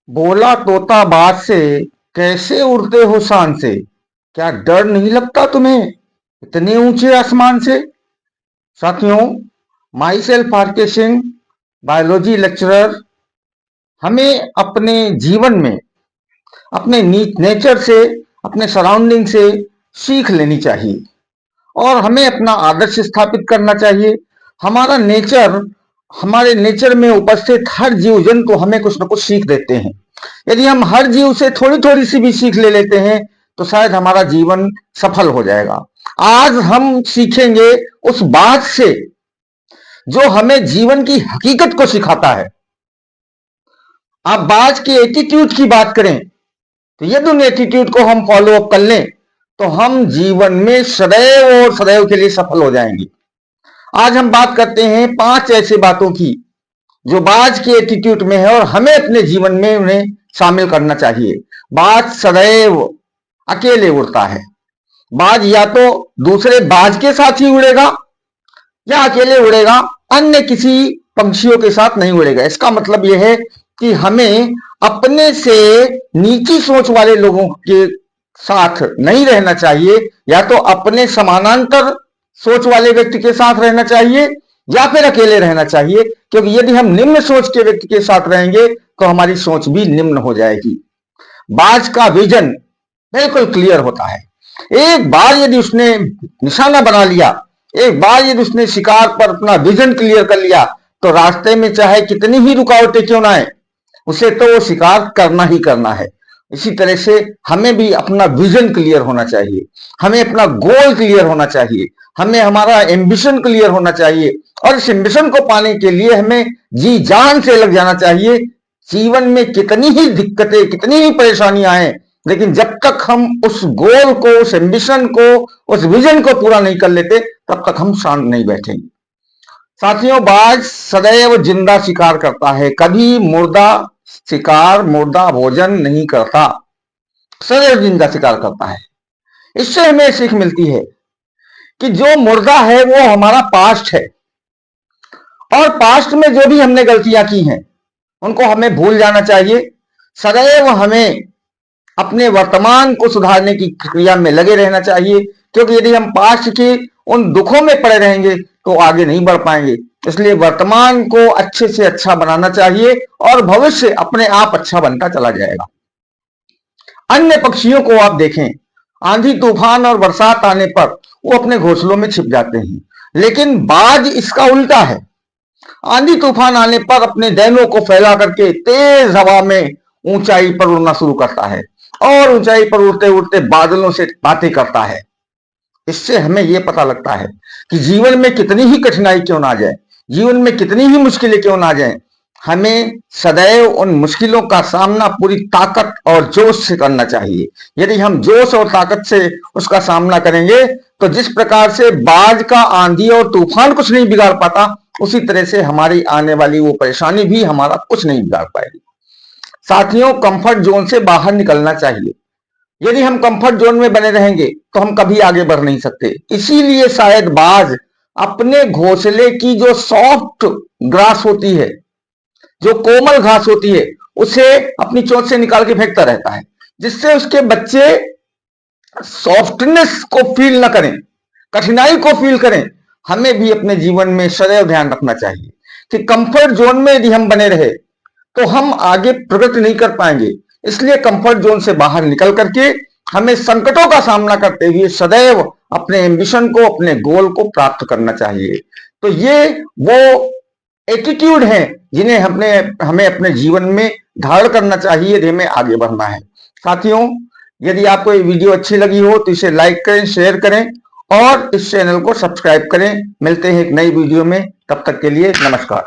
बोला तोता बाज से, कैसे उड़ते हो शान से। क्या डर नहीं लगता तुम्हें इतने ऊंचे आसमान से। साथियों, माई सेल्फ आर के सिंह, बायोलॉजी लेक्चरर। हमें अपने जीवन में अपने नेचर से, अपने सराउंडिंग से सीख लेनी चाहिए और हमें अपना आदर्श स्थापित करना चाहिए। हमारा नेचर, हमारे नेचर में उपस्थित हर जीव जंतु हमें कुछ न कुछ सीख देते हैं। यदि हम हर जीव से थोड़ी थोड़ी सी भी सीख ले लेते हैं तो शायद हमारा जीवन सफल हो जाएगा। आज हम सीखेंगे उस बात से जो हमें जीवन की हकीकत को सिखाता है। आप बाज के एटीट्यूड की बात करें तो यदि उन एटीट्यूड को हम फॉलो अप कर लें तो हम जीवन में सदैव और सदैव के लिए सफल हो जाएंगे। आज हम बात करते हैं 5 ऐसी बातों की जो बाज के एटीट्यूड में है और हमें अपने जीवन में उन्हें शामिल करना चाहिए। बाज सदैव अकेले उड़ता है। बाज या तो दूसरे बाज के साथ ही उड़ेगा या अकेले उड़ेगा, अन्य किसी पंछियों के साथ नहीं उड़ेगा। इसका मतलब यह है कि हमें अपने से नीची सोच वाले लोगों के साथ नहीं रहना चाहिए, या तो अपने समानांतर सोच वाले व्यक्ति के साथ रहना चाहिए या फिर अकेले रहना चाहिए, क्योंकि यदि हम निम्न सोच के व्यक्ति के साथ रहेंगे तो हमारी सोच भी निम्न हो जाएगी। बाज का विजन बिल्कुल क्लियर होता है। एक बार यदि उसने निशाना बना लिया, एक बार यदि उसने शिकार पर अपना विजन क्लियर कर लिया तो रास्ते में चाहे कितनी ही रुकावटें क्यों ना आए, उसे तो वो शिकार करना ही करना है। इसी तरह से हमें भी अपना विजन क्लियर होना चाहिए, हमें अपना गोल क्लियर होना चाहिए, हमें हमारा एम्बिशन क्लियर होना चाहिए और इस एम्बिशन को पाने के लिए हमें जी जान से लग जाना चाहिए। जीवन में कितनी ही दिक्कतें, कितनी ही परेशानियां आए, लेकिन जब तक हम उस गोल को, उस एम्बिशन को, उस विजन को पूरा नहीं कर लेते तब तक हम शांत नहीं बैठेंगे। साथियों, बाज सदैव जिंदा शिकार करता है, कभी मुर्दा शिकार, मुर्दा भोजन नहीं करता, सदैव जिंदा शिकार करता है। इससे हमें सीख मिलती है कि जो मुर्दा है वो हमारा पास्ट है और पास्ट में जो भी हमने गलतियां की हैं उनको हमें भूल जाना चाहिए। सदैव हमें अपने वर्तमान को सुधारने की क्रिया में लगे रहना चाहिए, क्योंकि यदि हम पास्ट के उन दुखों में पड़े रहेंगे तो आगे नहीं बढ़ पाएंगे। इसलिए वर्तमान को अच्छे से अच्छा बनाना चाहिए और भविष्य अपने आप अच्छा बनता चला जाएगा। अन्य पक्षियों को आप देखें, आंधी तूफान और बरसात आने पर वो अपने घोंसलों में छिप जाते हैं, लेकिन बाज इसका उल्टा है। आंधी तूफान आने पर अपने दैनों को फैला करके तेज हवा में ऊंचाई पर उड़ना शुरू करता है और ऊंचाई पर उड़ते उड़ते बादलों से बातें करता है। इससे हमें यह पता लगता है कि जीवन में कितनी ही कठिनाई क्यों ना जाए, जीवन में कितनी ही मुश्किलें क्यों ना जाए, हमें सदैव उन मुश्किलों का सामना पूरी ताकत और जोश से करना चाहिए। यदि हम जोश और ताकत से उसका सामना करेंगे तो जिस प्रकार से बाज का आंधी और तूफान कुछ नहीं बिगाड़ पाता, उसी तरह से हमारी आने वाली वो परेशानी भी हमारा कुछ नहीं बिगाड़ पाएगी। साथियों, कंफर्ट जोन से बाहर निकलना चाहिए। यदि हम कंफर्ट जोन में बने रहेंगे तो हम कभी आगे बढ़ नहीं सकते। इसीलिए शायद बाज अपने घोंसले की जो सॉफ्ट ग्रास होती है, जो कोमल घास होती है, उसे अपनी चोंच से निकाल के फेंकता रहता है, जिससे उसके बच्चे सॉफ्टनेस को फील ना करें, कठिनाई को फील करें। हमें भी अपने जीवन में सदैव ध्यान रखना चाहिए कि कंफर्ट जोन में यदि हम बने रहे तो हम आगे प्रगति नहीं कर पाएंगे। इसलिए कंफर्ट जोन से बाहर निकल करके हमें संकटों का सामना करते हुए सदैव अपने एम्बिशन को, अपने गोल को प्राप्त करना चाहिए। तो ये वो एटीट्यूड है जिन्हें हमें अपने जीवन में धारण करना चाहिए यदि हमें आगे बढ़ना है। साथियों, यदि आपको ये वीडियो अच्छी लगी हो तो इसे लाइक करें, शेयर करें और इस चैनल को सब्सक्राइब करें। मिलते हैं एक नई वीडियो में, तब तक के लिए नमस्कार।